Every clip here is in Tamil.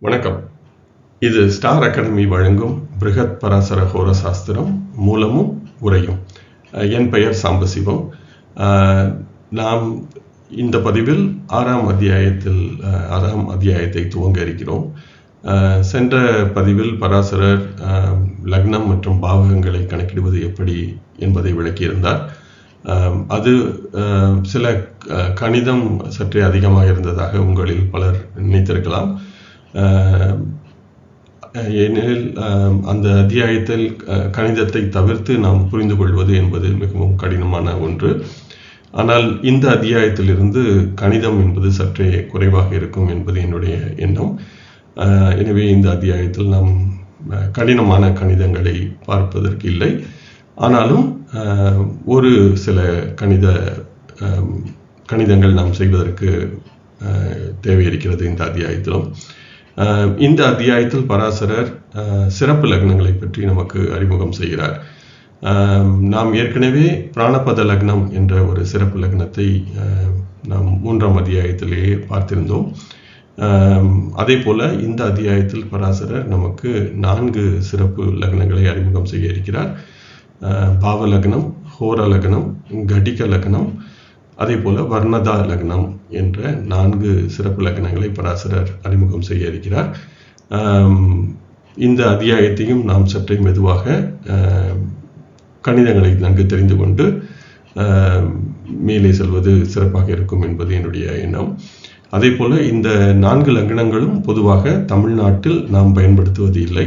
வணக்கம். இது ஸ்டார் அகாடமி வழங்கும் பிருகத் பராசர ஹோர சாஸ்திரம் மூலமும் உரையும். என் பெயர் சாம்பசிவம். நாம் இந்த பதிவில் ஆறாம் அத்தியாயத்தை துவங்க இருக்கிறோம். சென்ற பதிவில் பராசரர் லக்னம் மற்றும் பாவகங்களை கணக்கிடுவது எப்படி என்பதை விளக்கியிருந்தார். அது சில கணிதம் சற்றே அதிகமாக இருந்ததாக உங்களில் பலர் நினைத்திருக்கலாம். ஏனெனில் அந்த அத்தியாயத்தில் கணிதத்தை தவிர்த்து நாம் புரிந்து கொள்வது என்பது மிகவும் கடினமான ஒன்று. ஆனால் இந்த அத்தியாயத்திலிருந்து கணிதம் என்பது சற்றே குறைவாக இருக்கும் என்பது என்னுடைய எண்ணம். எனவே இந்த அத்தியாயத்தில் நாம் கடினமான கணிதங்களை பார்ப்பதற்கு இல்லை. ஆனாலும் ஒரு சில கணிதங்கள் நாம் செய்வதற்கு தேவை இருக்கிறது இந்த அத்தியாயத்திலும். இந்த அத்தியாயத்தில் பராசரர் சிறப்பு லக்னங்களை பற்றி நமக்கு அறிமுகம் செய்கிறார். நாம் ஏற்கனவே பிராணபத லக்னம் என்ற ஒரு சிறப்பு லக்னத்தை நாம் 3ஆம் அத்தியாயத்திலேயே பார்த்திருந்தோம். அதே போல இந்த அத்தியாயத்தில் பராசரர் நமக்கு 4 சிறப்பு லக்னங்களை அறிமுகம் செய்ய இருக்கிறார். பாவ லக்னம், ஹோர லக்னம், கடிக லக்னம், அதே போல வர்ணதா லக்னம் என்ற 4 சிறப்பு லக்னங்களை பராசரர் அறிமுகம் செய்ய இருக்கிறார். இந்த அத்தியாயத்தையும் நாம் சற்றே மெதுவாக கணிதங்களை நன்கு தெரிந்து கொண்டு மேலே செல்வது சிறப்பாக இருக்கும் என்பது என்னுடைய எண்ணம். அதே போல இந்த 4 லக்னங்களும் பொதுவாக தமிழ்நாட்டில் நாம் பயன்படுத்துவது இல்லை.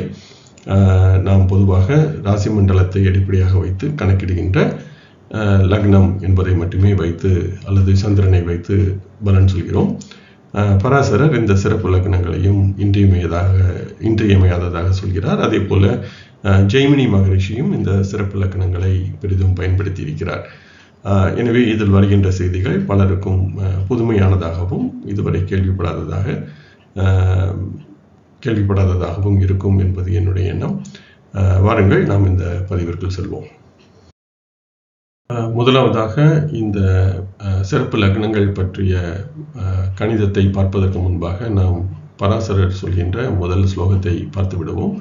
நாம் பொதுவாக ராசி மண்டலத்தை அடிப்படையாக வைத்து கணக்கிடுகின்ற லக்னம் என்பதை மட்டுமே வைத்து அல்லது சந்திரனை வைத்து பலன் சொல்கிறோம். பராசரர் இந்த சிறப்பு லக்னங்களையும் இன்றியமையாததாக சொல்கிறார். அதே போல ஜெய்மினி மகரிஷியும் இந்த சிறப்பு லக்னங்களை பெரிதும் பயன்படுத்தி இருக்கிறார். எனவே இதில் வருகின்ற செய்திகள் பலருக்கும் புதுமையானதாகவும் இதுவரை கேள்விப்படாததாகவும் இருக்கும் என்பது என்னுடைய எண்ணம். வாருங்கள், நாம் இந்த பதிவிற்குள் செல்வோம். முதலாவதாக இந்த சிறப்பு லக்னங்கள் பற்றிய கணிதத்தை பார்ப்பதற்கு முன்பாக நாம் பராசரர் சொல்கின்ற முதல் ஸ்லோகத்தை பார்த்து விடுவோம்.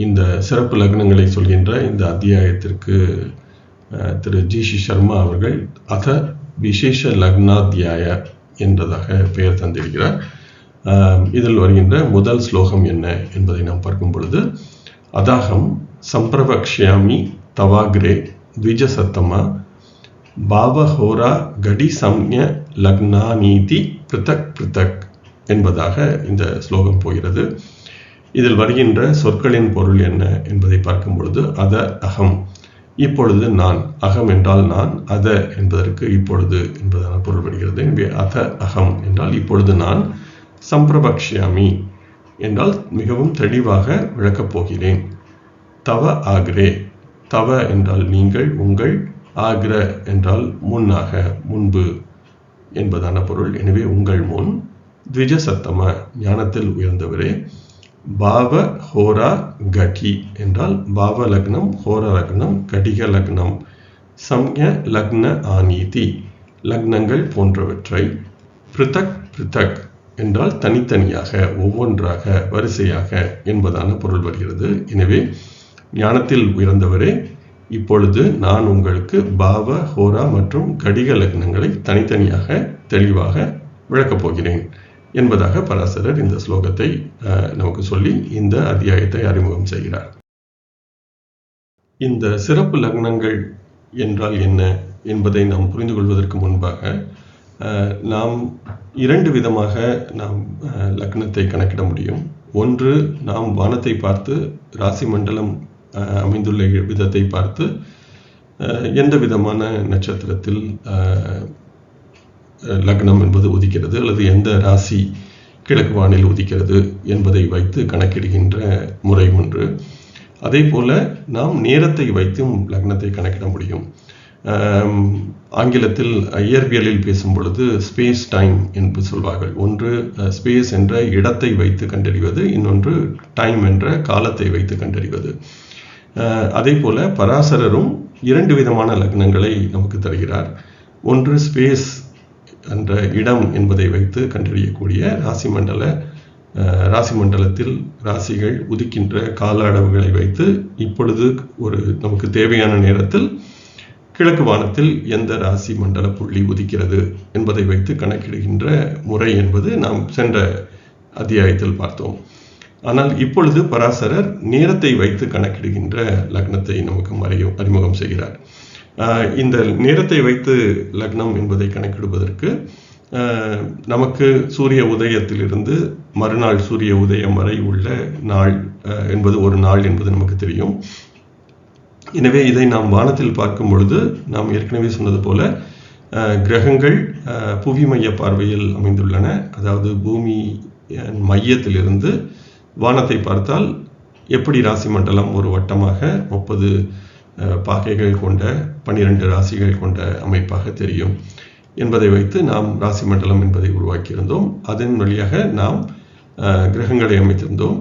இந்த சிறப்பு லக்னங்களை சொல்கின்ற இந்த அத்தியாயத்திற்கு திரு ஜி.சி. சர்மா அவர்கள் அத விசேஷ லக்னாத்தியாய என்றதாக பெயர் தந்திருக்கிறார். இதில் வருகின்ற முதல் ஸ்லோகம் என்ன என்பதை நாம் பார்க்கும் பொழுது, அதாகம் சம்பிரவக்ஷ்யாமி தவாக்ரே த்விஜசத்தமா பாவஹோரா கடி சம்ய லக்னாநீதி பிருத்தக் பிருத்தக் என்பதாக இந்த ஸ்லோகம் போகிறது. இதில் வருகின்ற சொற்களின் பொருள் என்ன என்பதை பார்க்கும் பொழுது, அத அகம், இப்பொழுது நான், அகம் என்றால் நான், அத என்பதற்கு இப்பொழுது என்பதான பொருள் வருகிறது. எனவே அத அகம் என்றால் இப்பொழுது நான், சம்பிரபக்ஷ்யாமி என்றால் மிகவும் தெளிவாக விளக்கப் போகிறேன், தவ ஆக்ரே, தவ என்றால் நீங்கள், உங்கள், ஆக்ர என்றால் முன்னாக, முன்பு என்பதான பொருள். எனவே உங்கள் முன், த்விஜ சத்தம ஞானத்தில் உயர்ந்தவரே, பாவ ஹோரா கடி என்றால் பாவ லக்னம், ஹோர லக்னம், கடிக லக்னம், சம்ய லக்ன ஆனீதி லக்னங்கள் போன்றவற்றை, பிருத்தக் பிருத்தக் என்றால் தனித்தனியாக, ஒவ்வொன்றாக, வரிசையாக என்பதான பொருள் வருகிறது. எனவே ஞானத்தில் உயர்ந்தவரே, இப்பொழுது நான் உங்களுக்கு பாவ, ஹோரா மற்றும் கடிக லக்னங்களை தனித்தனியாக தெளிவாக விளக்கப் போகிறேன் என்பதாக பராசரர் இந்த ஸ்லோகத்தை நமக்கு சொல்லி இந்த அத்தியாயத்தை அறிமுகம் செய்கிறார். இந்த சிறப்பு லக்னங்கள் என்றால் என்ன என்பதை நாம் புரிந்து கொள்வதற்கு முன்பாக நாம் 2 விதமாக நாம் லக்னத்தை கணக்கிட முடியும். ஒன்று, நாம் வானத்தை பார்த்து ராசி மண்டலம் அமைந்துள்ள விதத்தை பார்த்து எந்த விதமான நட்சத்திரத்தில் லக்னம் என்பது உதிக்கிறது அல்லது எந்த ராசி கிழக்கு வானில் உதிக்கிறது என்பதை வைத்து கணக்கிடுகின்ற முறை ஒன்று. அதே போல நாம் நேரத்தை வைத்தும் லக்னத்தை கணக்கிட முடியும். ஆங்கிலத்தில் இயற்பியலில் பேசும் பொழுது ஸ்பேஸ் டைம் என்று சொல்வார்கள். ஒன்று ஸ்பேஸ் என்ற இடத்தை வைத்து கண்டறிவது, இன்னொன்று டைம் என்ற காலத்தை வைத்து கண்டறிவது. அதே போல பராசரரும் 2 விதமான லக்னங்களை நமக்கு தருகிறார். ஒன்று ஸ்பேஸ் என்ற இடம் என்பதை வைத்து கண்டறியக்கூடிய ராசி மண்டல ராசி மண்டலத்தில் ராசிகள் உதிக்கின்ற கால அளவுகளை வைத்து இப்பொழுது நமக்கு தேவையான நேரத்தில் கிழக்கு வானத்தில் எந்த ராசி மண்டல புள்ளி உதிக்கிறது என்பதை வைத்து கணக்கிடுகின்ற முறை என்பது நாம் சென்ற அத்தியாயத்தில் பார்த்தோம். ஆனால் இப்பொழுது பராசரர் நேரத்தை வைத்து கணக்கிடுகின்ற லக்னத்தை நமக்கு அறிமுகம் செய்கிறார். இந்த நேரத்தை வைத்து லக்னம் என்பதை கணக்கிடுவதற்கு நமக்கு சூரிய உதயத்திலிருந்து மறுநாள் சூரிய உதயம் வரை உள்ள நாள் என்பது ஒரு நாள் என்பது நமக்கு தெரியும். எனவே இதை நாம் வானத்தில் பார்க்கும் பொழுது நாம் ஏற்கனவே சொன்னது போல கிரகங்கள் புவி மைய பார்வையில் அமைந்துள்ளன. அதாவது பூமி மையத்திலிருந்து வானத்தை பார்த்தால் எப்படி ராசி மண்டலம் ஒரு வட்டமாக 30 பாகைகள் கொண்ட 12 ராசிகள் கொண்ட அமைப்பாக தெரியும் என்பதை வைத்து நாம் ராசி மண்டலம் என்பதை உருவாக்கியிருந்தோம். அதன் வழியாக நாம் கிரகங்களை அமைத்திருந்தோம்.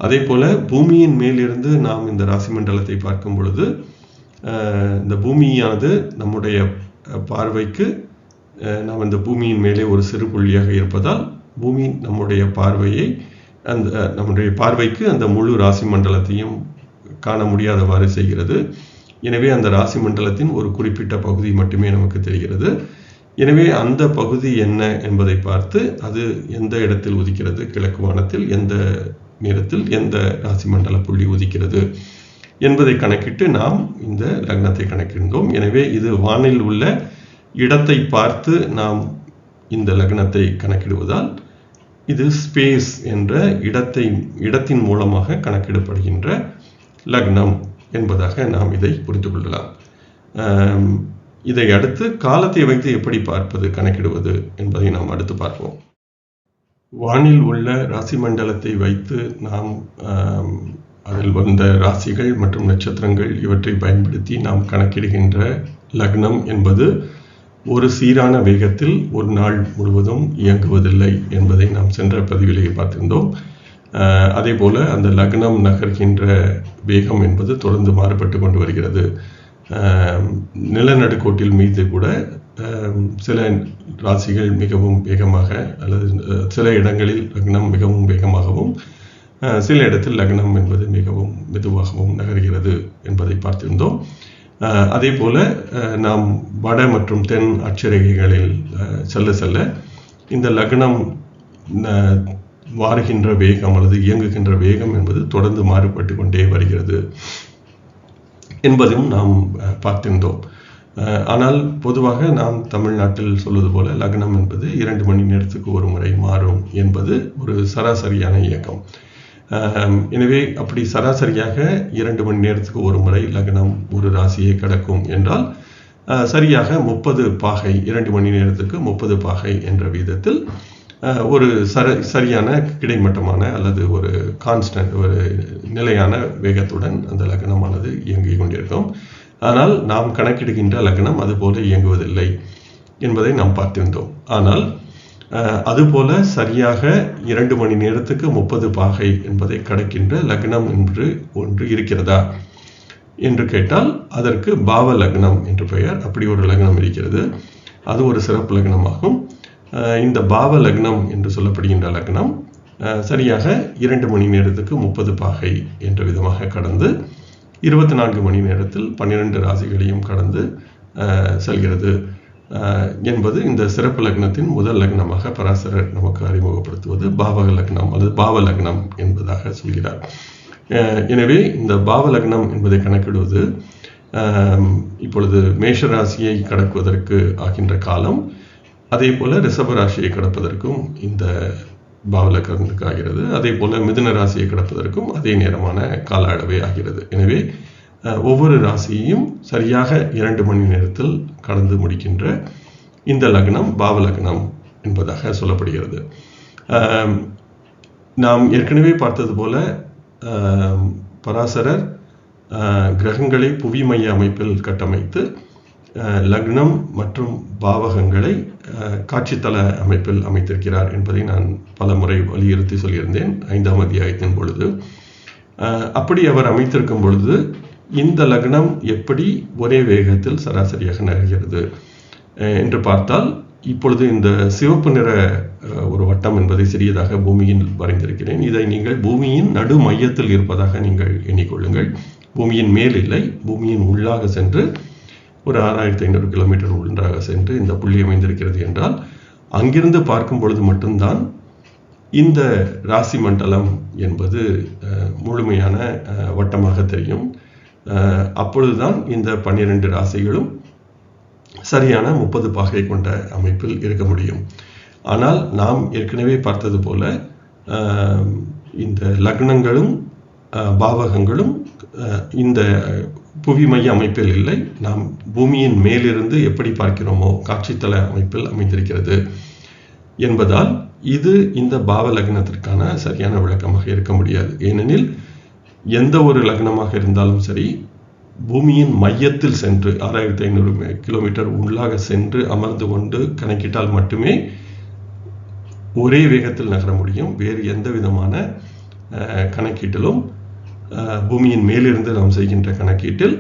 அதே போல பூமியின் மேலிருந்து நாம் இந்த ராசி மண்டலத்தை பார்க்கும் பொழுது இந்த பூமியானது நம்முடைய பார்வைக்கு நாம் இந்த பூமியின் மேலே ஒரு சிறு புள்ளியாக இருப்பதால் பூமி நம்முடைய பார்வைக்கு அந்த முழு ராசி மண்டலத்தையும் காண முடியாதவாறு செய்கிறது. எனவே அந்த ராசி மண்டலத்தின் ஒரு குறிப்பிட்ட பகுதி மட்டுமே நமக்கு தெரிகிறது. எனவே அந்த பகுதி என்ன என்பதை பார்த்து அது எந்த இடத்தில் உதிக்கிறது, கிழக்கு வானத்தில் எந்த நேரத்தில் எந்த ராசி மண்டல புள்ளி உதிக்கிறது என்பதை கணக்கிட்டு நாம் இந்த லக்னத்தை கணக்கிடுந்தோம். எனவே இது வானில் உள்ள இடத்தை பார்த்து நாம் இந்த லக்னத்தை கணக்கிடுவதால் இது ஸ்பேஸ் என்ற இடத்தின் மூலமாக கணக்கிடப்படுகின்ற லக்னம் என்பதாக நாம் இதை புரிந்து கொள்ளலாம். இதை அடுத்து காலத்தை வைத்து எப்படி பார்ப்பது, கணக்கிடுவது என்பதை நாம் அடுத்து பார்ப்போம். வானில் உள்ள ராசி மண்டலத்தை வைத்து நாம் அதில் வந்த ராசிகள் மற்றும் நட்சத்திரங்கள் இவற்றை பயன்படுத்தி நாம் கணக்கிடுகின்ற லக்னம் என்பது ஒரு சீரான வேகத்தில் ஒரு நாள் முழுவதும் இயங்குவதில்லை என்பதை நாம் சென்ற பதிவிலேயே பார்த்திருந்தோம். அதே போல அந்த லக்னம் நகர்கின்ற வேகம் என்பது தொடர்ந்து மாறுபட்டு கொண்டு வருகிறது. நிலநடுக்கோட்டில் மீது கூட சில ராசிகள் மிகவும் வேகமாக அல்லது சில இடங்களில் லக்னம் மிகவும் வேகமாகவும் சில இடத்தில் லக்னம் என்பது மிகவும் மெதுவாகவும் நகர்கிறது என்பதை பார்த்திருந்தோம். அதே போல நாம் வட மற்றும் தென் அட்சரேகைகளில் செல்ல இந்த லக்னம் மாறுகின்ற வேகம் அல்லது இயங்குகின்ற வேகம் என்பது தொடர்ந்து மாறுபட்டு கொண்டே வருகிறது என்பதையும் நாம் பார்த்திருந்தோம். ஆனால் பொதுவாக நாம் தமிழ்நாட்டில் சொல்வது போல லக்னம் என்பது 2 மணி நேரத்துக்கு ஒரு முறை மாறும் என்பது ஒரு சராசரியான இயக்கம். எனவே அப்படி சராசரியாக 2 மணி நேரத்துக்கு ஒரு முறை லக்னம் ஒரு ராசியை கடக்கும் என்றால் சரியாக 30 பாகை 2 மணி நேரத்துக்கு 30 பாகை என்ற வீதத்தில் ஒரு சரியான கிடைமட்டமான அல்லது ஒரு கான்ஸ்டன்ட் ஒரு நிலையான வேகத்துடன் அந்த லக்னமானது இயங்கிக் கொண்டிருக்கும். ஆனால் நாம் கணக்கிடுகின்ற லக்னம் அதுபோல இயங்குவதில்லை என்பதை நாம் பார்த்திருந்தோம். ஆனால் அதுபோல சரியாக 2 மணி நேரத்துக்கு 30 பாகை என்பதை கடக்கின்ற லக்னம் என்று ஒன்று இருக்கிறதா என்று கேட்டால் அதற்கு பாவ லக்னம் என்று பெயர். அப்படி ஒரு லக்னம் இருக்கிறது. அது ஒரு சிறப்பு லக்னமாகும். இந்த பாவ லக்னம் என்று சொல்லப்படுகின்ற லக்னம் சரியாக 2 மணி நேரத்துக்கு 30 பாகை என்ற விதமாக கடந்து 24 மணி நேரத்தில் 12 ராசிகளையும் கடந்து செல்கிறது என்பது இந்த சிறப்பு லக்னத்தின் முதல் லக்னமாக பராசரர் நமக்கு அறிமுகப்படுத்துவது பாவக லக்னம் அல்லது பாவ லக்னம் என்பதாக சொல்கிறார். எனவே இந்த பாவ லக்னம் என்பதை கணக்கிடுவது இப்பொழுது மேஷ ராசியை கடக்குவதற்கு ஆகின்ற காலம், அதே போல ரிஷப ராசியை கடப்பதற்கும் இந்த பாவ லக்னத்துக்கு ஆகிறது. அதே போல மிதுன ராசியை கடப்பதற்கும் அதே நேரமான கால அளவே ஆகிறது. எனவே ஒவ்வொரு ராசியையும் சரியாக 2 மணி நேரத்தில் கடந்து முடிக்கின்ற இந்த லக்னம் பாவ லக்னம் என்பதாக சொல்லப்படுகிறது. நாம் ஏற்கனவே பார்த்தது போல பராசரர் கிரகங்களை புவி மைய அமைப்பில் கட்டமைத்து லக்னம் மற்றும் பாவகங்களை காட்சித்தல அமைப்பில் அமைத்திருக்கிறார் என்பதை நான் பல முறை வலியுறுத்தி சொல்லியிருந்தேன் 5ஆம் அத்தியாயத்தின் பொழுது. அப்படி அவர் அமைத்திருக்கும் பொழுது இந்த லக்னம் எப்படி ஒரே வேகத்தில் சராசரியாக நகர்கிறது என்று பார்த்தால் இப்பொழுது இந்த சிவப்பு நிற ஒரு வட்டம் என்பதை சிறியதாக பூமியில் வரைந்திருக்கிறேன். இதை நீங்கள் பூமியின் நடு மையத்தில் இருப்பதாக நீங்கள் எண்ணிக்கொள்ளுங்கள். பூமியின் மேல் இல்லை, பூமியின் உள்ளாக சென்று ஒரு 6500 கிலோமீட்டர் உள்ளாக சென்று இந்த புள்ளி அமைந்திருக்கிறது என்றால், அங்கிருந்து பார்க்கும் பொழுது மட்டும்தான் இந்த ராசி மண்டலம் என்பது முழுமையான வட்டமாக தெரியும். அப்பொழுதுதான் இந்த 12 ராசிகளும் சரியான 30 பாகை கொண்ட அமைப்பில் இருக்க முடியும். ஆனால் நாம் ஏற்கனவே பார்த்தது போல இந்த லக்னங்களும் பாவகங்களும் இந்த புவி மைய அமைப்பில் இல்லை. நாம் பூமியின் மேலிருந்து எப்படி பார்க்கிறோமோ காட்சித்தல அமைப்பில் அமைந்திருக்கிறது என்பதால் இது இந்த பாவ லக்னத்திற்கான சரியான விளக்கமாக இருக்க முடியாது. ஏனெனில் எந்த ஒரு லக்னமாக இருந்தாலும் சரி, பூமியின் மையத்தில் சென்று 6500 கிலோமீட்டர் உள்ளாக சென்று அமர்ந்து கொண்டு கணக்கிட்டால் மட்டுமே ஒரே வேகத்தில் நகர முடியும். வேறு எந்த விதமான கணக்கீட்டிலும் பூமியின் மேலிருந்து நாம் செய்கின்ற கணக்கீட்டில்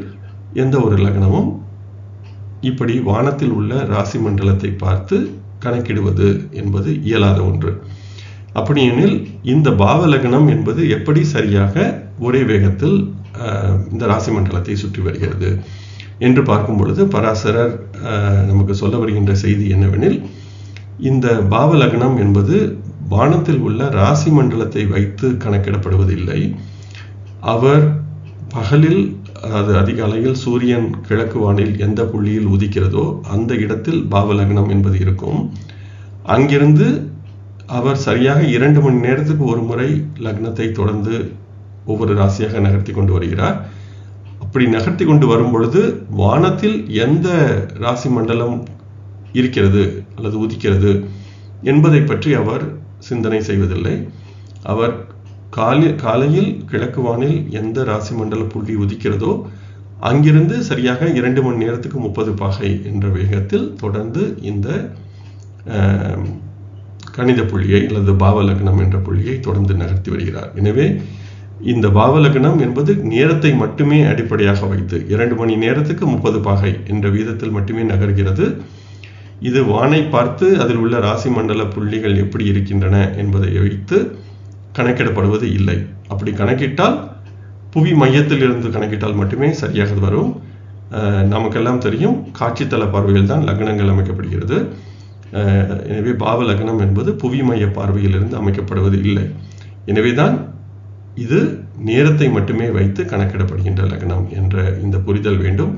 எந்த ஒரு லக்னமும் இப்படி வானத்தில் உள்ள ராசி மண்டலத்தை பார்த்து கணக்கிடுவது என்பது இயலாத ஒன்று. அப்படியெனில் இந்த பாவ லக்னம் என்பது எப்படி சரியாக ஒரே வேகத்தில் இந்த ராசி மண்டலத்தை சுற்றி வருகிறது என்று பார்க்கும் பொழுது பராசரர் நமக்கு சொல்ல வருகின்ற செய்தி என்னவெனில், இந்த பாவ லக்னம் என்பது வானத்தில் உள்ள ராசி மண்டலத்தை வைத்து கணக்கிடப்படுவதில்லை. அவர் பகலில், அதாவது அதிகாலையில் சூரியன் கிழக்கு வானில் எந்த புள்ளியில் உதிக்கிறதோ அந்த இடத்தில் பாவ லக்னம் என்பது இருக்கும். அங்கிருந்து அவர் சரியாக 2 மணி நேரத்துக்கு ஒரு முறை லக்னத்தை தொடர்ந்து ஒவ்வொரு ராசியாக நகர்த்தி கொண்டு வருகிறார். அப்படி நகர்த்தி கொண்டு வரும் பொழுது வானத்தில் எந்த ராசி மண்டலம் இருக்கிறது அல்லது உதிக்கிறது என்பதை பற்றி அவர் சிந்தனை செய்வதில்லை. அவர் காலையில் கிழக்கு வானில் எந்த ராசி மண்டல புள்ளி உதிக்கிறதோ அங்கிருந்து சரியாக 2 மணி நேரத்துக்கு 30 பாகை என்ற வேகத்தில் தொடர்ந்து இந்த கணித புள்ளியை அல்லது பாவ லக்னம் என்ற புள்ளியை தொடர்ந்து நகர்த்தி வருகிறார். எனவே இந்த பாவ லக்னம் என்பது நேரத்தை மட்டுமே அடிப்படையாக வைத்து 2 மணி நேரத்துக்கு 30 பாகை என்ற வீதத்தில் மட்டுமே நகர்கிறது. இது வானை பார்த்து அதில் உள்ள ராசி மண்டல புள்ளிகள் எப்படி இருக்கின்றன என்பதை வைத்து கணக்கிடப்படுவது இல்லை. அப்படி கணக்கிட்டால் புவி மையத்தில் இருந்து கணக்கிட்டால் மட்டுமே சரியாக வரும். நமக்கெல்லாம் தெரியும், காட்சித்தல பார்வையில் தான் லக்னங்கள் அமைக்கப்படுகிறது. எனவே பாவ லக்னம் என்பது புவி மைய பார்வையிலிருந்து அமைக்கப்படுவது இல்லை. எனவேதான் இது நேரத்தை மட்டுமே வைத்து கணக்கிடப்படுகின்ற லக்னம் என்ற இந்த புரிதல் வேண்டும்.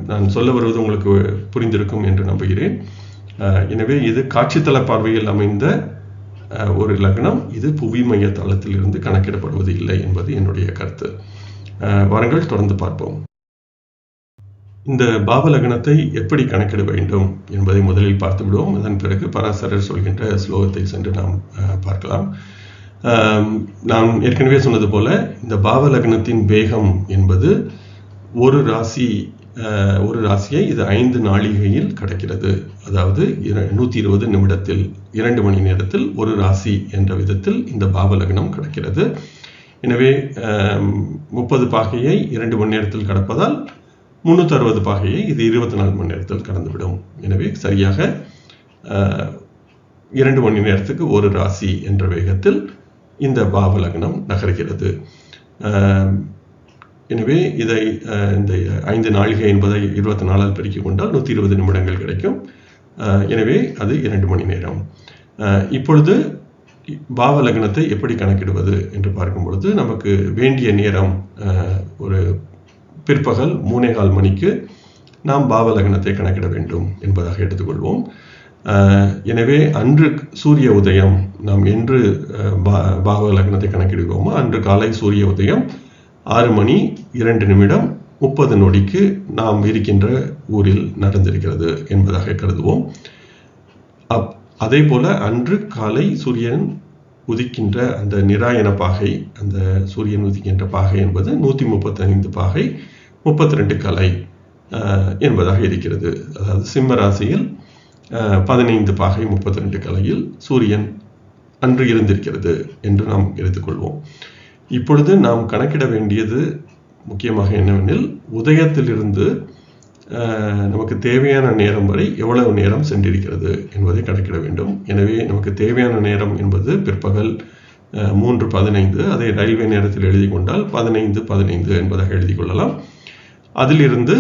நான் சொல்ல வருவது உங்களுக்கு புரிந்திருக்கும் என்று நம்புகிறேன். எனவே இது காட்சித்தல பார்வையில் அமைந்த ஒரு லக்னம், இது புவி மைய தளத்தில் இருந்து கணக்கிடப்படுவது இல்லை என்பது என்னுடைய கருத்து. வாருங்கள் தொடர்ந்து பார்ப்போம். இந்த பாவ லக்னத்தை எப்படி கணக்கிட வேண்டும் என்பதை முதலில் பார்த்து விடுவோம். அதன் பிறகு பராசரர் சொல்கின்ற ஸ்லோகத்தை சென்று நாம் பார்க்கலாம். நான் ஏற்கனவே சொன்னது போல இந்த பாவ லக்னத்தின் வேகம் என்பது ஒரு ராசியை இது 5 நாழிகையில் கடக்கிறது. அதாவது 120 நிமிடத்தில் 2 மணி நேரத்தில் ஒரு ராசி என்ற விதத்தில் இந்த பாவ லக்னம் கடக்கிறது. எனவே 30 பாகையை 2 மணி நேரத்தில் கடப்பதால் 360 பாகையை இது 24 மணி நேரத்தில் கடந்துவிடும். எனவே சரியாக 2 மணி நேரத்துக்கு ஒரு ராசி என்ற வேகத்தில் இந்த பாவ லக்னம் நகர்கிறது. எனவே இதை இந்த 5 நாழிகை என்பதை 24ஆல் பெருக்கிக் கொண்டால் 120 நிமிடங்கள் கிடைக்கும். எனவே அது 2 மணி நேரம். இப்பொழுது பாவ லக்னத்தை எப்படி கணக்கிடுவது என்று பார்க்கும் பொழுது நமக்கு வேண்டிய நேரம் ஒரு பிற்பகல் 3:15 மணிக்கு நாம் பாவ லக்னத்தை கணக்கிட வேண்டும் என்பதாக எடுத்துக்கொள்வோம். எனவே அன்று சூரிய உதயம், நாம் என்று பாவ லக்னத்தை கணக்கிடுவோமோ அன்று காலை சூரிய உதயம் 6:02 நொடிக்கு நாம் இருக்கின்ற ஊரில் நடந்திருக்கிறது என்பதாக கருதுவோம். அதே போல அன்று காலை சூரியன் உதிக்கின்ற அந்த நிராயன பாகை, அந்த சூரியன் உதிக்கின்ற பாகை என்பது 135 பாகை 32 கலை என்பதாக இருக்கிறது. அதாவது சிம்ம ராசியில் 15 பாகை 32 கலையில் சூரியன் அன்று இருந்திருக்கிறது என்று நாம் எடுத்துக்கொள்வோம். இப்பொழுது நாம் கணக்கிட வேண்டியது முக்கியமாக என்னவெனில், உதயத்திலிருந்து நமக்கு தேவையான நேரம் வரை எவ்வளவு நேரம் சென்றிருக்கிறது என்பதை கணக்கிட வேண்டும். எனவே நமக்கு தேவையான நேரம் என்பது பிற்பகல் 3:15. அதை ரயில்வே நேரத்தில் எழுதி கொண்டால் 15:15 என்பதாக எழுதி கொள்ளலாம். அதிலிருந்து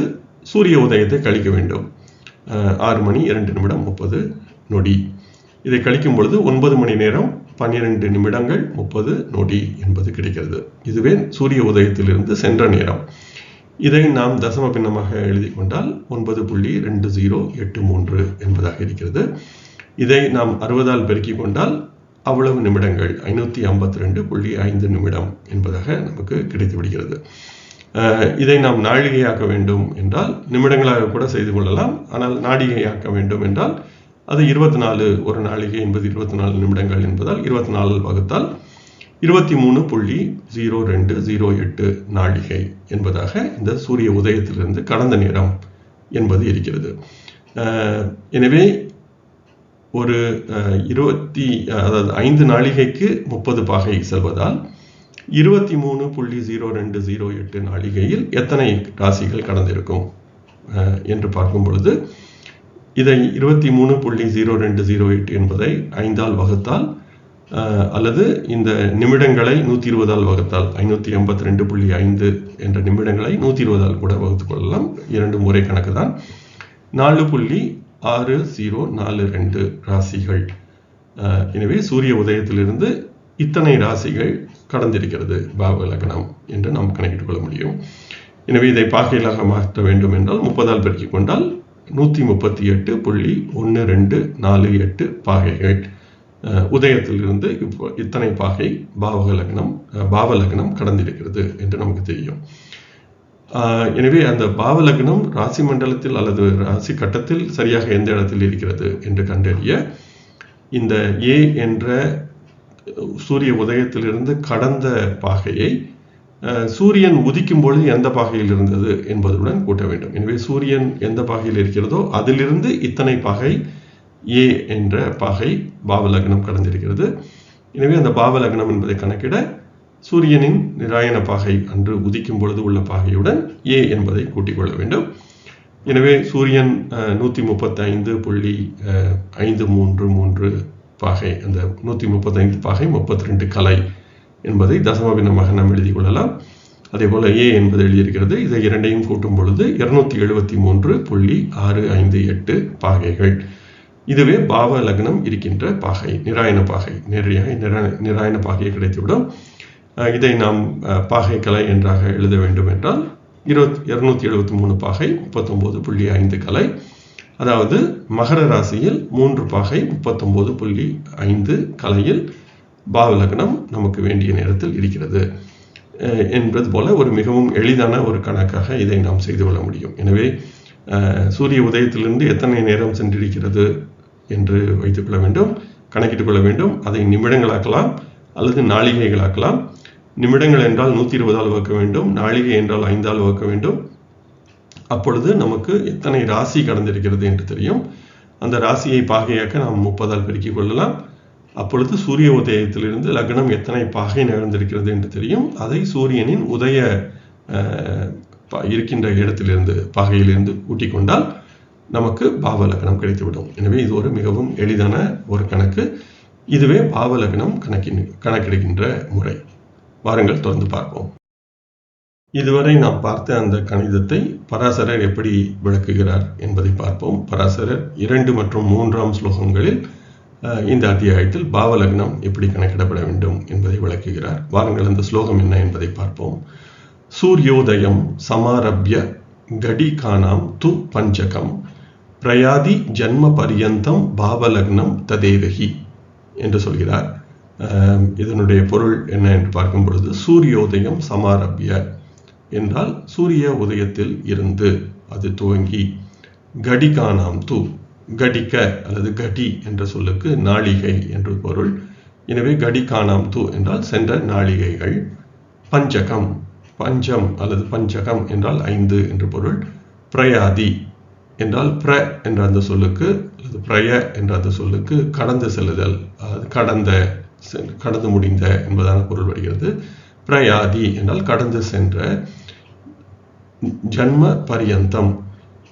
சூரிய உதயத்தை கழிக்க வேண்டும். 6:02:30 இதை கழிக்கும் பொழுது 9 மணி நேரம் 12 நிமிடங்கள் 30 நொடி என்பது கிடைக்கிறது. இதுவே சூரிய உதயத்திலிருந்து சென்ற நேரம். இதை நாம் தசம பின்னமாக எழுதி கொண்டால் 9.2083 என்பதாக இருக்கிறது. இதை நாம் 60ஆல் பெருக்கிக் கொண்டால் அவ்வளவு நிமிடங்கள் 552.5 நிமிடம் என்பதாக நமக்கு கிடைத்து விடுகிறது. இதை நாம் நாழிகையாக்க வேண்டும் என்றால் நிமிடங்களாக கூட செய்து கொள்ளலாம். ஆனால் நாழிகையாக்க வேண்டும் என்றால் அது 24, ஒரு நாழிகை என்பது 24 நிமிடங்கள் என்பதால் 24 வகுத்தால் 23.0208 நாழிகை என்பதாக இந்த சூரிய உதயத்திலிருந்து கடந்த நேரம் என்பது இருக்கிறது. எனவே ஒரு 5 நாழிகைக்கு 30 பாகை செல்வதால் 23.0208 நாழிகையில் எத்தனை ராசிகள் கடந்திருக்கும் என்று பார்க்கும் பொழுது இதை 23.0208 என்பதை 5ஆல் வகுத்தால் அல்லது இந்த நிமிடங்களை 120ஆல் வகுத்தால் 582.5 என்ற நிமிடங்களை 120ஆல் கூட வகுத்துக் கொள்ளலாம். 2 முறை கணக்கு தான். 4.6042 ராசிகள். எனவே சூரிய உதயத்திலிருந்து இத்தனை ராசிகள் கடந்திருக்கிறது பாவ லக்னம் என்று நாம் கணக்கிட்டுக் கொள்ள முடியும். எனவே இதை பாகைகளாக மாற்ற வேண்டும் என்றால் 30ஆல் பெருக்கிக் கொண்டால் 138.1248 பாகைகள் உதயத்திலிருந்து இத்தனை பாகை பாவ லக்னம் கடந்திருக்கிறது என்று நமக்கு தெரியும். எனவே அந்த பாவ லக்னம் ராசி மண்டலத்தில் அல்லது ராசி கட்டத்தில் சரியாக எந்த இடத்தில் இருக்கிறது என்று கண்டறிய இந்த ஏ என்ற சூரிய உதயத்திலிருந்து கடந்த பாகையை சூரியன் உதிக்கும் பொழுது எந்த பாகையில் இருந்தது என்பதுடன் கூட்ட வேண்டும். எனவே சூரியன் எந்த பாகையில் இருக்கிறதோ அதிலிருந்து இத்தனை பாகை ஏ என்ற பாகை பாவ லக்னம் கடந்திருக்கிறது. எனவே அந்த பாவ லக்னம் என்பதை கணக்கிட சூரியனின் நிராயன பாகை அன்று உதிக்கும் பொழுது உள்ள பாகையுடன் ஏ என்பதை கூட்டிக் கொள்ள வேண்டும். எனவே சூரியன் 135.533 பாகை, அந்த 135 பாகை 32 கலை என்பதை தசம பின்னமாக நாம் எழுதி கொள்ளலாம். அதே போல ஏ என்பது எழுதியிருக்கிறது. இதை இரண்டையும் கூட்டும் பொழுது 273.658 பாகைகள். இதுவே பாவ லக்னம் இருக்கின்ற பாகை, நிராயன பாகை. நேரடியாக நிராயன பாகையை கிடைத்துவிடும். இதை நாம் பாகை கலை என்றாக எழுத வேண்டும் என்றால் 273 பாகை 39.5 கலை. அதாவது மகர ராசியில் 3 பாகை 39.5 கலையில் பாவ லக்னம் நமக்கு வேண்டிய நேரத்தில் இருக்கிறது என்பது போல ஒரு மிகவும் எளிதான ஒரு கணக்காக இதை நாம் செய்து கொள்ள முடியும். எனவே சூரிய உதயத்திலிருந்து எத்தனை நேரம் சென்றிருக்கிறது என்று வைத்துக் கொள்ள வேண்டும், கணக்கிட்டுக் கொள்ள வேண்டும். அதை நிமிடங்களாக்கலாம் அல்லது நாளிகைகளாக்கலாம். நிமிடங்கள் என்றால் 120ஆல் வகுக்க வேண்டும், நாளிகை என்றால் 5ஆல் வகுக்க வேண்டும். அப்பொழுது நமக்கு எத்தனை ராசி கடந்திருக்கிறது என்று தெரியும். அந்த ராசியை பாகையாக்க நாம் 30ஆல் பெருக்கிக் கொள்ளலாம். அப்பொழுது சூரிய உதயத்திலிருந்து லக்னம் எத்தனை பாகை நிகழ்ந்திருக்கிறது என்று தெரியும். அதை சூரியனின் உதய இருக்கின்ற இடத்திலிருந்து பாகையிலிருந்து கூட்டிக் கொண்டால் நமக்கு பாவ லக்னம் கிடைத்துவிடும். எனவே இது ஒரு மிகவும் எளிதான ஒரு கணக்கு. இதுவே பாவ லக்னம் கணக்கிடுகின்ற முறை. வாருங்கள் தொடர்ந்து பார்ப்போம். இதுவரை நாம் பார்த்த அந்த கணிதத்தை பராசரர் எப்படி விளக்குகிறார் என்பதை பார்ப்போம். பராசரர் 2 மற்றும் 3ஆம் ஸ்லோகங்களில் இந்த அத்தியாயத்தில் பாவ லக்னம் எப்படி கணக்கிடப்பட வேண்டும் என்பதை விளக்குகிறார். வாருங்கள் அந்த ஸ்லோகம் என்ன என்பதை பார்ப்போம். சூரியோதயம் சமாரப்ய கடிகானாம் து பஞ்சகம் பிரயாதி ஜன்ம பரியந்தம் பாவலக்னம் ததேவகி என்று சொல்கிறார். இதனுடைய பொருள் என்ன என்று பார்க்கும் பொழுது, சூரியோதயம் சமாரப்ய என்றால் சூரிய உதயத்தில் இருந்து அது துவங்கி, கடிகானாம் து, கடிக்க அல்லது கடி என்ற சொல்லுக்கு நாளிகை என்று பொருள். எனவே கடிகானாம் து என்றால் சென்ற நாளிகைகள், பஞ்சகம் பஞ்சம் அல்லது பஞ்சகம் என்றால் 5 என்று பொருள், பிரயாதி என்றால் பிர என்ற அந்த சொல்லுக்கு அல்லது பிரய என்ற அந்த சொல்லுக்கு கடந்து செல்லுதல், அதாவது கடந்து முடிந்த என்பதான பொருள் வருகிறது. பிரயாதி என்றால் கடந்து சென்ற, ஜன்ம பரியந்தம்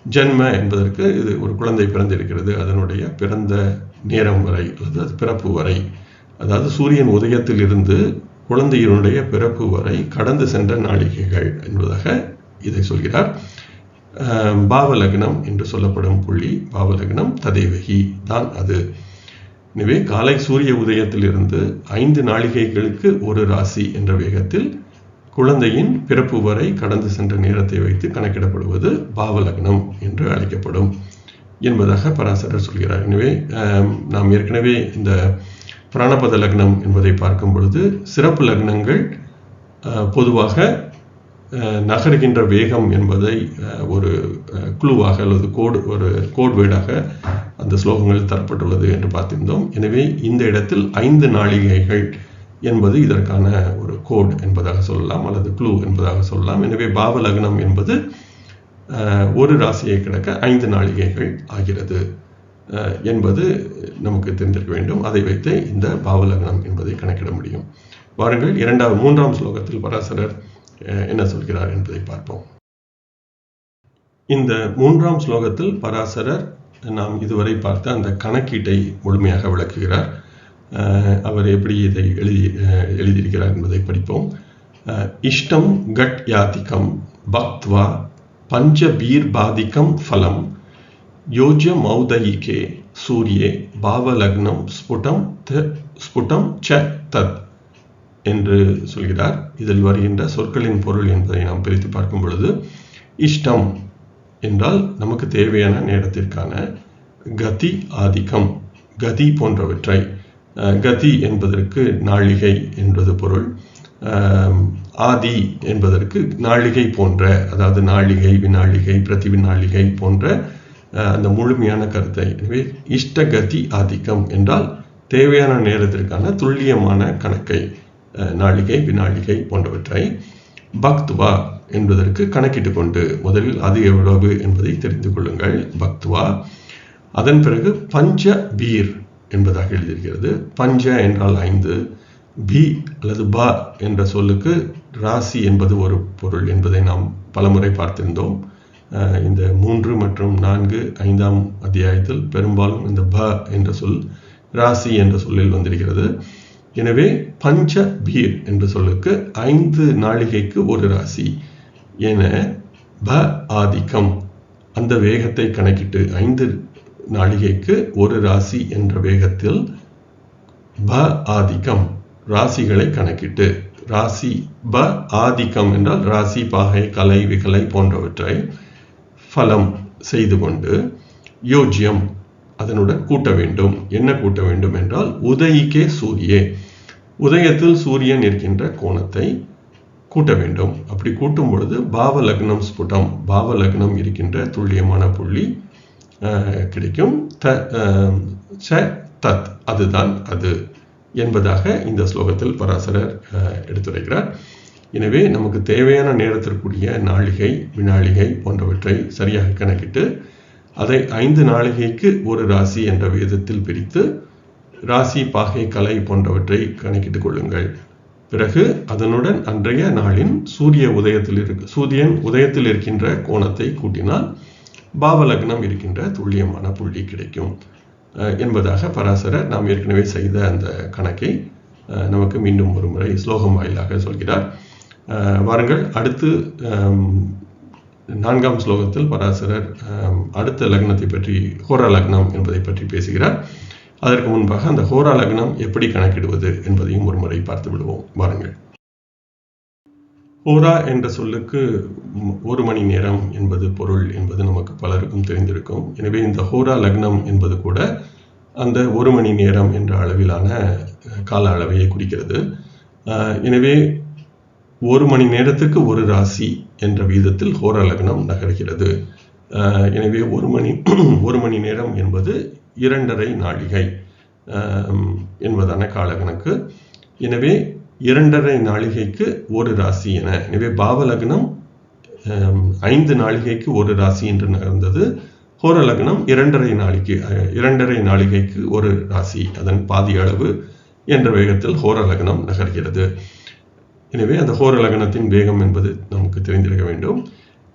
ஜன்ம என்பதற்கு இது ஒரு குழந்தை பிறந்திருக்கிறது, அதனுடைய பிறந்த நேரம் வரை அல்லது அது பிறப்பு வரை, அதாவது சூரியன் உதயத்தில் இருந்து குழந்தையினுடைய பிறப்பு வரை கடந்து சென்ற நாளிகைகள் என்பதாக இதை சொல்கிறார். பாவலக்னம் என்று சொல்லப்படும் புள்ளி, பாவலக்னம் ததேவகி தான் அது. எனவே காலை சூரிய உதயத்தில் இருந்து 5 நாளிகைகளுக்கு ஒரு ராசி என்ற வேகத்தில் குழந்தையின் பிறப்பு வரை கடந்து சென்ற நேரத்தை வைத்து கணக்கிடப்படுவது பாவலக்னம் என்று அழைக்கப்படும் என்பதாக பராசரர் சொல்கிறார். எனவே நாம் ஏற்கனவே இந்த பிராணபத லக்னம் என்பதை பார்க்கும் பொழுது சிறப்பு லக்னங்கள் பொதுவாக நகர்கின்ற வேகம் என்பதை ஒரு குழுவாக அல்லது ஒரு கோட் வேர்டாக அந்த ஸ்லோகங்களில் தரப்பட்டுள்ளது என்று பார்த்திருந்தோம். எனவே இந்த இடத்தில் 5 நாளிகைகள் என்பது இதற்கான ஒரு கோட் என்பதாக சொல்லலாம் அல்லது க்ளூ என்பதாக சொல்லலாம். எனவே பாவலக்னம் என்பது ஒரு ராசியை கிடக்க 5 நாளிகைகள் ஆகிறது என்பது நமக்கு தெரிந்திருக்க வேண்டும். அதை வைத்து இந்த பாவலக்னம் என்பதை கணக்கிட முடியும். வாருங்கள் 3ஆம் ஸ்லோகத்தில் பராசரர் என்ன சொல்கிறார் என்பதை பார்ப்போம். இந்த 3ஆம் ஸ்லோகத்தில் பராசரர் நாம் இதுவரை பார்த்த அந்த கணக்கீட்டை முழுமையாக விளக்குகிறார். அவர் எப்படி இதை எழுதியிருக்கிறார் என்பதை படிப்போம். இஷ்டம் கட் யாதிகம் பக்த்வா பஞ்சபீர் பாதிகம் ஃபலம் யோஜ்ய மௌதயிகே சூரியே பாவலக்னம் ஸ்புடம் ச தத் என்று சொல்கிறார். இதில் வருகின்ற சொற்களின் பொருள் என்பதை நாம் பிரித்து பார்க்கும் பொழுது, இஷ்டம் என்றால் நமக்கு தேவையான நேரத்திற்கான கதி ஆதிக்கம், கதி போன்றவற்றை, கதி என்பதற்கு நாழிகை என்பது பொருள், ஆதி என்பதற்கு நாழிகை போன்ற, அதாவது நாழிகை, வினாழிகை, பிரதி வினாழிகை போன்ற அந்த முழுமையான கருத்தை. எனவே இஷ்டகதி ஆதிக்கம் என்றால் தேவையான நேரத்திற்கான துல்லியமான கணக்கை, நாழிகை, வினாழிகை போன்றவற்றை. பக்த்வா என்பதற்கு கணக்கிட்டு கொண்டு, முதலில் அது எவ்வளவு என்பதை தெரிந்து கொள்ளுங்கள், பக்த்வா. அதன் பிறகு பஞ்ச பீர் என்பதாக எழுதியிருக்கிறது. பஞ்ச என்றால் 5, பி அல்லது ப என்ற சொல்லுக்கு ராசி என்பது ஒரு பொருள் என்பதை நாம் பலமுறை பார்த்திருந்தோம். இந்த 3 மற்றும் 4, 5ஆம் அத்தியாயத்தில் பெரும்பாலும் இந்த ப என்ற சொல் ராசி என்ற சொல்லில் வந்திருக்கிறது. எனவே பஞ்ச பீர் என்ற சொல்லுக்கு 5 நாளிகைக்கு ஒரு ராசி என ப ஆதிக்கம், அந்த வேகத்தை கணக்கிட்டு 5 நாளிகைக்கு ஒரு ராசி என்ற வேகத்தில் ப ஆதிக்கம், ராசிகளை கணக்கிட்டு, ராசி ப ஆதிக்கம் என்றால் ராசி, பாகை, கலை, விகலை போன்றவற்றை ஃபலம் செய்து கொண்டு, யோஜ்யம் அதனுடன் கூட்ட வேண்டும். என்ன கூட்ட வேண்டும் என்றால் உதயிக்கே சூரியே, உதயத்தில் சூரியன் இருக்கின்ற கோணத்தை கூட்ட வேண்டும். அப்படி கூட்டும் பொழுது பாவலக்னம் ஸ்புடம், பாவலக்னம் இருக்கின்ற துல்லியமான புள்ளி கிடைக்கும். தத் அதுதான் அது என்பதாக இந்த ஸ்லோகத்தில் பராசரர் எடுத்துரைக்கிறார். எனவே நமக்கு தேவையான நேரத்திற்குரிய நாழிகை, வினாழிகை போன்றவற்றை சரியாக கணக்கிட்டு அதை 5 நாளிகைக்கு ஒரு ராசி என்ற விதத்தில் பிரித்து ராசி, பாகை, கலை போன்றவற்றை கணக்கிட்டுக் கொள்ளுங்கள். பிறகு அதனுடன் அன்றைய நாளின் சூரியன் உதயத்தில் இருக்கின்ற கோணத்தை கூட்டினால் பாவலக்னம் இருக்கின்ற துல்லியமான புள்ளி கிடைக்கும் என்பதாக பராசரர் நாம் ஏற்கனவே செய்த அந்த கணக்கை நமக்கு மீண்டும் ஒரு முறை ஸ்லோகம் வாயிலாக சொல்கிறார். வாருங்கள், அடுத்து 4ஆம் ஸ்லோகத்தில் பராசரர் அடுத்த லக்னத்தை பற்றி, ஹோரா லக்னம் என்பதை பற்றி பேசுகிறார். அதற்கு முன்பாக அந்த ஹோரா லக்னம் எப்படி கணக்கிடுவது என்பதையும் ஒரு முறை பார்த்து விடுவோம். வாருங்கள். ஹோரா என்ற சொல்லுக்கு 1 மணி நேரம் என்பது பொருள் என்பது நமக்கு பலருக்கும் தெரிந்திருக்கும். எனவே இந்த ஹோரா லக்னம் என்பது கூட அந்த 1 மணி நேரம் என்ற அளவிலான கால அளவையை குறிக்கிறது. எனவே 1 மணி நேரத்துக்கு ஒரு ராசி என்ற வீதத்தில் ஹோரா லக்னம் நகர்கிறது. எனவே 1 மணி நேரம் என்பது 2.5 நாழிகை என்பதான கால கணக்கு. எனவே 2.5 நாழிகைக்கு ஒரு ராசி என, எனவே பாவலக்னம் 5 நாழிகைக்கு ஒரு ராசி என்று நகர்ந்தது. ஹோர லக்னம் 2.5 நாழிகைக்கு ஒரு ராசி, அதன் பாதி அளவு என்ற வேகத்தில் ஹோர லக்னம் நகர்கிறது. எனவே அந்த ஹோர லக்னத்தின் வேகம் என்பது நமக்கு தெரிந்திருக்க வேண்டும்.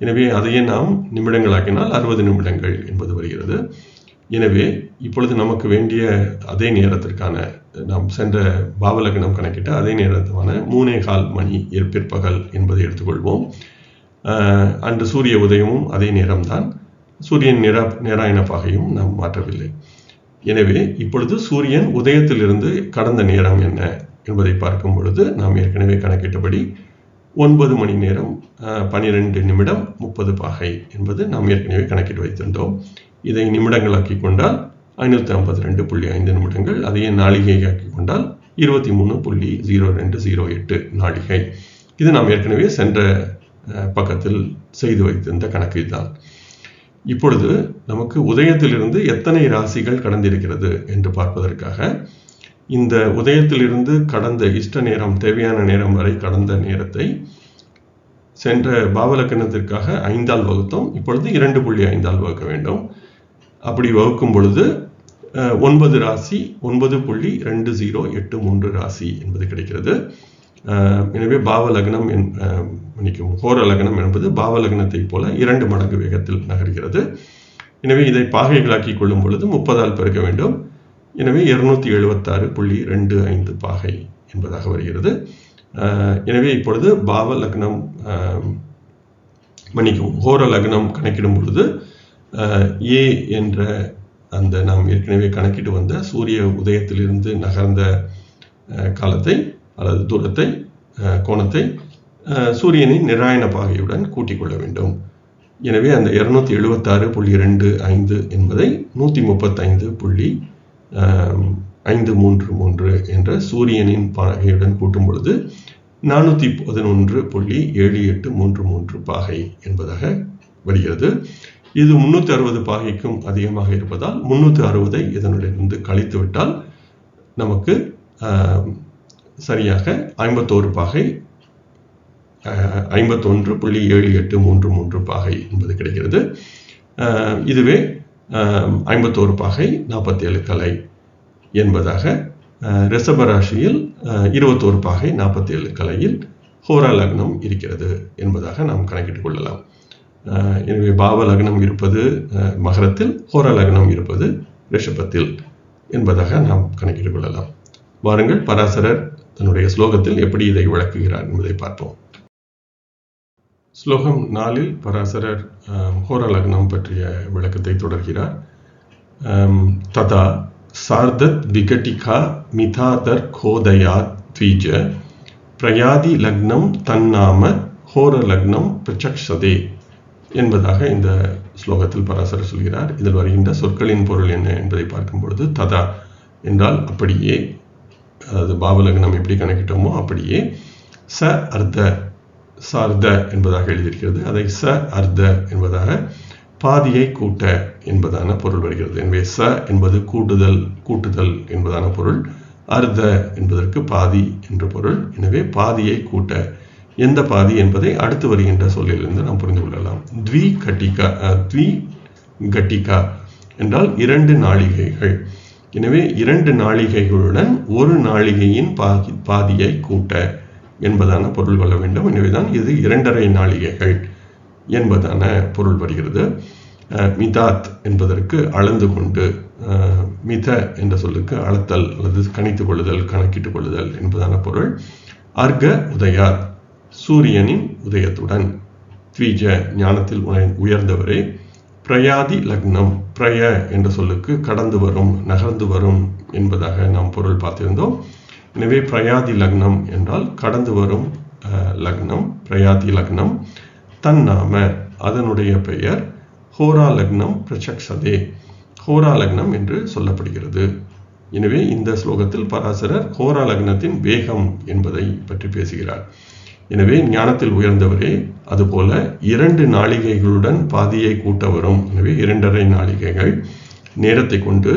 எனவே அதையே நாம் நிமிடங்களாக்கினால் 60 நிமிடங்கள் என்பது வருகிறது. எனவே இப்பொழுது நமக்கு வேண்டிய அதே நேரத்திற்கான நாம் சென்ற பாவலக்னம் கணக்கிட்ட அதே நேரத்தான 3:15 மணி பிற்பகல் என்பதை எடுத்துக்கொள்வோம். அன்று சூரிய உதயமும் அதே நேரம்தான். சூரியன் நேராயன பாகையும் நாம் மாற்றவில்லை. எனவே இப்பொழுது சூரியன் உதயத்திலிருந்து கடந்த நேரம் என்ன என்பதை பார்க்கும் பொழுது நாம் ஏற்கனவே கணக்கிட்டபடி 9 மணி நேரம் 12 நிமிடம் 30 பாகை என்பது நாம் ஏற்கனவே கணக்கிட்டு வைத்திருந்தோம். இதை நிமிடங்களாக்கி கொண்டால் 552.5 நிமிடங்கள், அதையே நாளிகையாக்கி கொண்டால் 23.0208 நாளிகை. இது நாம் ஏற்கனவே சென்ற பக்கத்தில் செய்து வைத்திருந்த கணக்கு தான். இப்பொழுது நமக்கு உதயத்திலிருந்து எத்தனை ராசிகள் கடந்திருக்கிறது என்று பார்ப்பதற்காக இந்த உதயத்திலிருந்து கடந்த இஷ்ட நேரம், தேவையான நேரம் வரை கடந்த நேரத்தை சென்ற பாவலக்கணத்திற்காக 5ஆல் வகுத்தோம். இப்பொழுது 2.5ஆல் வகுக்க வேண்டும். அப்படி வகுக்கும் பொழுது 9 ராசி 9.2083 ராசி என்பது கிடைக்கிறது. எனவே பாவலக்னம் ஹோர லக்னம் என்பது பாவலக்னத்தை போல 2 மடங்கு வேகத்தில் நகர்கிறது. எனவே இதை பாகைகளாக்கி கொள்ளும் பொழுது 30ஆல் பெருக்க வேண்டும். எனவே 276.25 பாகை என்பதாக வருகிறது. எனவே இப்பொழுது பாவலக்னம் ஹோர லக்னம் கணக்கிடும் பொழுது ஏ என்ற அந்த நாம் ஏற்கனவே கணக்கிட்டு வந்த சூரிய உதயத்திலிருந்து நகர்ந்த காலத்தை அல்லது தூரத்தை, கோணத்தை சூரியனின் நிராயன பாகையுடன் கூட்டிக் கொள்ள வேண்டும். எனவே அந்த 276.25 என்பதை 135.533 என்ற சூரியனின் பாகையுடன் கூட்டும் பொழுது 411.7833 பாகை என்பதாக வருகிறது. இது 360 பாகைக்கும் அதிகமாக இருப்பதால் 360ஐ இதனுடன் கழித்துவிட்டால் நமக்கு சரியாக 51 பாகை 51.7833 பாகை என்பது கிடைக்கிறது. இதுவே 51 பாகை 47 கலை என்பதாக ரிஷபராசியில் 21 பாகை 47 கலையில் ஹோரா லக்னம் இருக்கிறது என்பதாக நாம் கணக்கிட்டுக் கொள்ளலாம். எனவே பாவ லக்னம் இருப்பது மகரத்தில், ஹோரா லக்னம் இருப்பது ரிஷபத்தில் என்பதாக நாம் கணக்கிட்டுக் கொள்ளலாம். வாருங்கள் பராசரர் தன்னுடைய ஸ்லோகத்தில் எப்படி இதை விளக்குகிறார் என்பதை பார்ப்போம். ஸ்லோகம் 4இல் பராசரர் ஹோர லக்னம் பற்றிய விளக்கத்தை தொடர்கிறார். ததா சார்தத் விகட்டிகா மிதாதர் கோதயாத் த்விஜ பிரயாதி லக்னம் தன்னாம ஹோர லக்னம் பிரச்சக்ஷதே என்பதாக இந்த ஸ்லோகத்தில் பராசரர் சொல்கிறார். இதில் வருகின்ற சொற்களின் பொருள் என்ன என்பதை பார்க்கும் பொழுது ததா என்றால் அப்படியே, அதாவது பாவலக்னம் எப்படி கணக்கிட்டோமோ அப்படியே, ச அர்த்த சார்த என்பதாக எழுதியிருக்கிறது. அதை ச அர்த்த என்பதாக பாதியை கூட்ட என்பதான பொருள் வருகிறது. எனவே ச என்பது கூட்டுதல் என்பதான பொருள், அர்த்த என்பதற்கு பாதி என்ற பொருள். எனவே பாதியை கூட்ட, எந்த பாதி என்பதை அடுத்து வருகின்ற சொல்லிலிருந்து நாம் புரிந்து கொள்ளலாம். த்வி கட்டிகா என்றால் 2 நாழிகைகள். எனவே 2 நாழிகைகளுடன் 1 நாழிகையின் பாதியை கூட்ட என்பதான பொருள் கொள்ள வேண்டும். எனவேதான் இது 2.5 நாழிகைகள் என்பதான பொருள் வருகிறது. மிதாத் என்பதற்கு அளந்து கொண்டு, மித என்ற சொல்லுக்கு அளத்தல் அல்லது கணித்துக் கொள்ளுதல், கணக்கிட்டுக் கொள்ளுதல் என்பதான பொருள். அர்க உதயாத் சூரியனின் உதயத்துடன், த்விஜ ஞானத்தில் உயர்ந்தவரே, பிரயாதி லக்னம் பிரய என்ற சொல்லுக்கு கடந்து வரும், நகர்ந்து வரும் என்பதாக நாம் பொருள் பார்த்திருந்தோம். எனவே பிரயாதி லக்னம் என்றால் கடந்து வரும் லக்னம், பிரயாதி லக்னம். தன்னாம அதனுடைய பெயர் ஹோரா லக்னம் பிரச்சக்ஷதே, ஹோரா லக்னம் என்று சொல்லப்படுகிறது. எனவே இந்த ஸ்லோகத்தில் பராசரர் ஹோரா லக்னத்தின் வேகம் என்பதை பற்றி பேசுகிறார். எனவே ஞானத்தில் உயர்ந்தவரே, அதுபோல 2 நாழிகைகளுடன் பாதியை கூட்ட வரும். எனவே 2.5 நாழிகைகள் நேரத்தை கொண்டு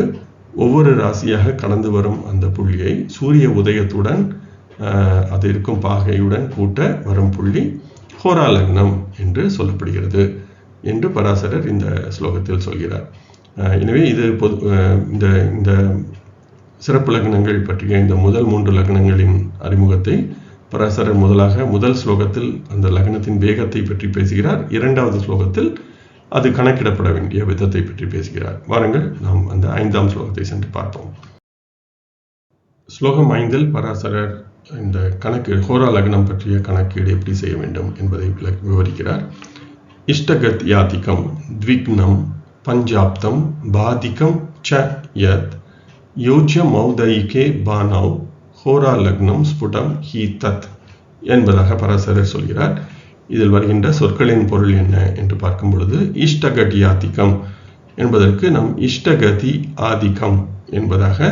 ஒவ்வொரு ராசியாக கடந்து வரும் அந்த புள்ளியை சூரிய உதயத்துடன் அது இருக்கும் பாகையுடன் கூட்ட வரும் புள்ளி ஹோரா லக்னம் என்று சொல்லப்படுகிறது என்று பராசரர் இந்த ஸ்லோகத்தில் சொல்கிறார். எனவே இது இந்த சிறப்பு லக்னங்கள் பற்றிய இந்த முதல் 3 லக்னங்களின் அறிமுகத்தை பராசரர் முதல் ஸ்லோகத்தில் அந்த லக்னத்தின் வேகத்தை பற்றி பேசுகிறார். இரண்டாவது ஸ்லோகத்தில் அது கணக்கிடப்பட வேண்டிய விதத்தை பற்றி பேசுகிறார். வாருங்கள் நாம் அந்த 5ஆம் ஸ்லோகத்தை சென்று பார்ப்போம். ஸ்லோகம் 5 பராசரர் இந்த ஹோரா லக்னம் பற்றிய கணக்கீடு எப்படி செய்ய வேண்டும் என்பதை விவரிக்கிறார். இஷ்டகத்யாதிகம் த்விக்னம் பஞ்சாப்தம் பாதிகம் ச யத் யோஜ்ய மௌதைகே பானவ் ஹோரா லக்னம் ஸ்புடம் ஹி தத் என்பதாக பராசரர் சொல்கிறார். இதில் வருகின்ற சொற்களின் பொருள் என்ன என்று பார்க்கும் பொழுது, இஷ்டகதி ஆதிக்கம் என்பதற்கு நம் இஷ்டகதி ஆதிக்கம் என்பதாக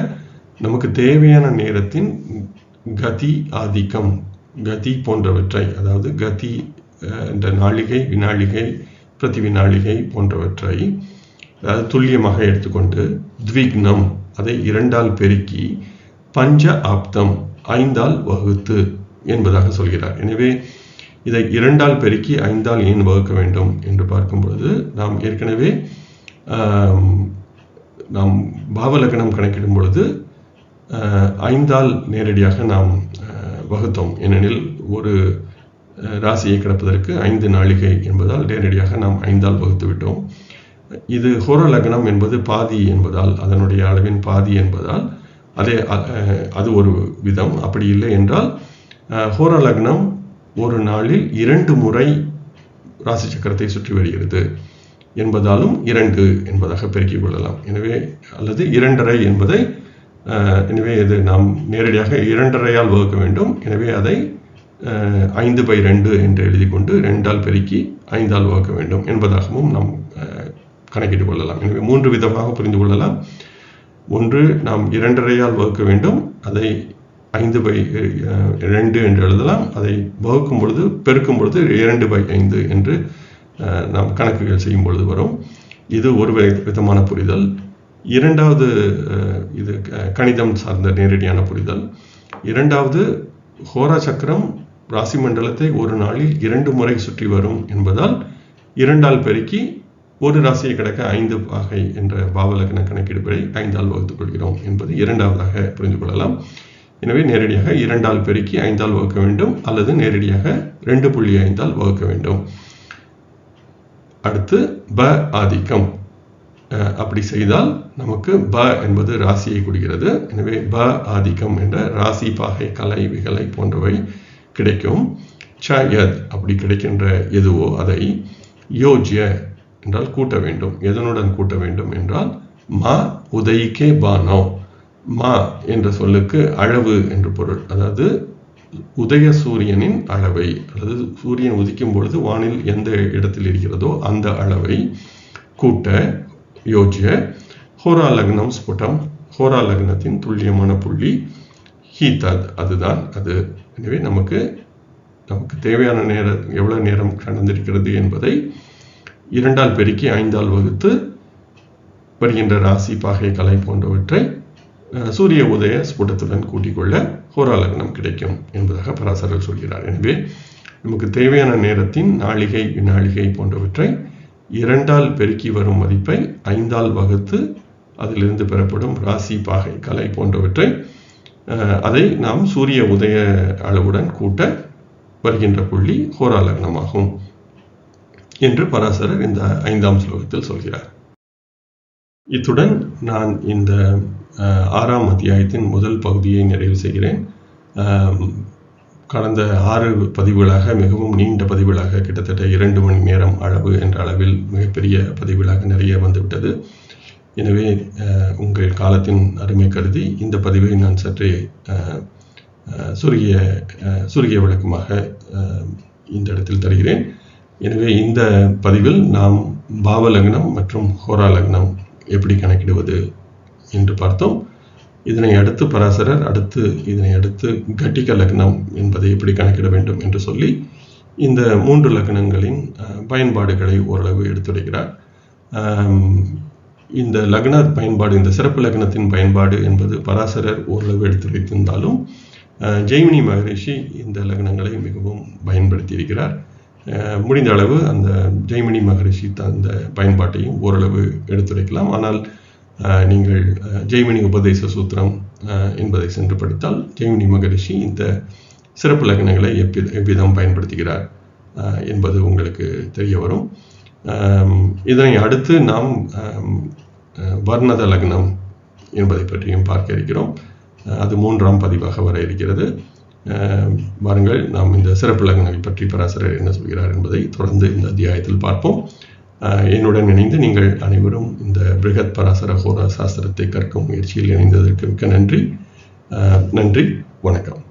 நமக்கு தேவையான நேரத்தின் கதி ஆதிக்கம், கதி போன்றவற்றை, அதாவது கதி என்ற நாளிகை, வினாளிகை, பிரதி வினாளிகை போன்றவற்றை அதாவது துல்லியமாக எடுத்துக்கொண்டு த்விக்னம் அதை 2ஆல் பெருக்கி பஞ்ச ஆப்தம் 5ஆல் வகுத்து என்பதாக சொல்கிறார். எனவே இதை 2ஆல் பெருக்கி 5ஆல் ஏன் வகுக்க வேண்டும் என்று பார்க்கும் பொழுது, நாம் ஏற்கனவே நாம் பாவலக்கணம் கணக்கிடும் பொழுது 5ஆல் நேரடியாக நாம் வகுத்தோம். ஏனெனில் ஒரு ராசியை கிடப்பதற்கு 5 நாளிகை என்பதால் நேரடியாக நாம் 5ஆல் வகுத்து விட்டோம். இது ஹோரா லக்னம் என்பது பாதி என்பதால், அதனுடைய அளவின் பாதி என்பதால் அது ஒரு விதம். அப்படி இல்லை என்றால் ஹோரா லக்னம் ஒரு நாளில் 2 முறை ராசி சக்கரத்தை சுற்றி வருகிறது என்பதாலும் 2 என்பதாக பெருக்கிக் கொள்ளலாம். எனவே அல்லது 2.5 என்பதை எனவே இது நாம் நேரடியாக 2.5ஆல் வகுக்க வேண்டும். எனவே அதை 5/2 என்று எழுதி கொண்டு 2ஆல் பெருக்கி 5ஆல் வகுக்க வேண்டும் என்பதாகவும் நாம் கணக்கிட்டுக் கொள்ளலாம். எனவே 3 விதமாக புரிந்து கொள்ளலாம். ஒன்று, நாம் 2.5ஆல் வகுக்க வேண்டும், அதை 5/2 என்று எழுதலாம். அதை வகுக்கும் பொழுது பெருக்கும் பொழுது 2/5 என்று நாம் கணக்குகள் செய்யும் பொழுது வரும். இது ஒரு விதமான புரிதல். இரண்டாவது, இது கணிதம் சார்ந்த நேரடியான புரிதல். இரண்டாவது, ஹோரா சக்கரம் ராசி மண்டலத்தை ஒரு நாளில் 2 முறை சுற்றி வரும் என்பதால் 2ஆல் பெருக்கி ஒரு ராசியை கிடக்க 5 பாகை என்ற பாவலக்கண கணக்கீடுபடி 5ஆல் வகுத்துக் கொள்கிறோம் என்பது இரண்டாவதாக புரிந்து கொள்ளலாம். எனவே நேரடியாக 2ஆல் பெருக்கி 5ஆல் வகுக்க வேண்டும், அல்லது நேரடியாக 2.5ஆல் வகுக்க வேண்டும். அடுத்து ப ஆதிக்கம். அப்படி செய்தால் நமக்கு ப என்பது ராசியை குறிக்கிறது. எனவே ப ஆதிக்கம் என்ற ராசி, பாகை, கலை, விகலை போன்றவை கிடைக்கும். ச யத் அப்படி கிடைக்கின்ற எதுவோ அதை யோஜ்ய என்றால் கூட்ட வேண்டும். எதனுடன் கூட்ட வேண்டும் என்றால் மா உதயிக்கே பானோ. மா என்ற சொல்லுக்கு அளவு என்று பொருள். அதாவது உதய சூரியனின் அளவை, அல்லது சூரியன் உதிக்கும் பொழுது வானில் எந்த இடத்தில் இருக்கிறதோ அந்த அளவை கூட்ட யோஜ்ய ஹோரா லக்னம் ஸ்புடம். ஹோரா லக்னத்தின் துல்லியமான புள்ளி ஹீதத், அதுதான் அது. எனவே நமக்கு தேவையான நேரம் எவ்வளவு நேரம் கடந்திருக்கிறது என்பதை 2ஆல் பெருக்கி 5ஆல் வகுத்து வருகின்ற ராசி, பாகை, கலை போன்றவற்றை சூரிய உதய ஸ்புடத்துடன் கூட்டிக் கொள்ள ஹோரா லக்னம் கிடைக்கும் என்பதாக பராசரர் சொல்கிறார். எனவே நமக்கு தேவையான நேரத்தின் நாளிகை, வினாளிகை போன்றவற்றை 2ஆல் பெருக்கி வரும் மதிப்பை 5ஆல் வகுத்து அதிலிருந்து பெறப்படும் ராசி, பாகை, கலை போன்றவற்றை அதை நாம் சூரிய உதய அளவுடன் கூட்ட வருகின்ற புள்ளி ஹோரா லக்னமாகும் என்று பராசரர் இந்த 5ஆம் ஸ்லோகத்தில் சொல்கிறார். இத்துடன் நான் இந்த 6ஆம் அத்தியாயத்தின் முதல் பகுதியை நிறைவு செய்கிறேன். கடந்த 6 பதிவுகளாக, மிகவும் நீண்ட பதிவுகளாக, கிட்டத்தட்ட 2 மணி நேரம் அளவு என்ற அளவில் மிகப்பெரிய பதிவுகளாக நிறைய வந்துவிட்டது. எனவே உங்கள் காலத்தின் அருமை கருதி இந்த பதிவை நான் சற்றே சுருகிய விளக்கமாக இந்த இடத்தில் தருகிறேன். எனவே இந்த பதிவில் நாம் பாவலக்னம் மற்றும் ஹோரா லக்னம் எப்படி கணக்கிடுவது என்று பார்த்தோம். இதனை அடுத்து பராசரர் இதனை அடுத்து கட்டிக லக்னம் என்பதை எப்படி கணக்கிட வேண்டும் என்று சொல்லி இந்த 3 லக்னங்களின் பயன்பாடுகளை ஓரளவு எடுத்துரைக்கிறார். இந்த லக்ன பயன்பாடு, இந்த சிறப்பு லக்னத்தின் பயன்பாடு என்பது பராசரர் ஓரளவு எடுத்துரைத்திருந்தாலும் ஜெய்மினி மகரிஷி இந்த லக்னங்களை மிகவும் பயன்படுத்தி இருக்கிறார். முடிந்த அளவு அந்த ஜெய்மினி மகரிஷி அந்த பயன்பாட்டையும் ஓரளவு எடுத்துரைக்கலாம். ஆனால் நீங்கள் ஜெய்மினி உபதேச சூத்திரம் என்பதை சென்று படித்தால் ஜெய்மினி மகரிஷி இந்த சிறப்பு லக்னங்களை எவ்விதம் பயன்படுத்துகிறார் என்பது உங்களுக்கு தெரிய வரும். இதனை அடுத்து நாம் வர்ணத லக்னம் என்பதை பற்றியும் பார்க்க இருக்கிறோம். அது 3ஆம் பதிவாக வர இருக்கிறது. வாருங்கள், நாம் இந்த சிறப்பு லக்னங்கள் பற்றி பராசரர் என்ன சொல்கிறார் என்பதை தொடர்ந்து இந்த அத்தியாயத்தில் பார்ப்போம். என்னுடன் இணைந்து நீங்கள் அனைவரும் இந்த பிருகத் பராசர ஹோரா சாஸ்திரத்தை கற்கும் முயற்சியில் இணைந்ததற்கு மிக்க நன்றி. நன்றி, வணக்கம்.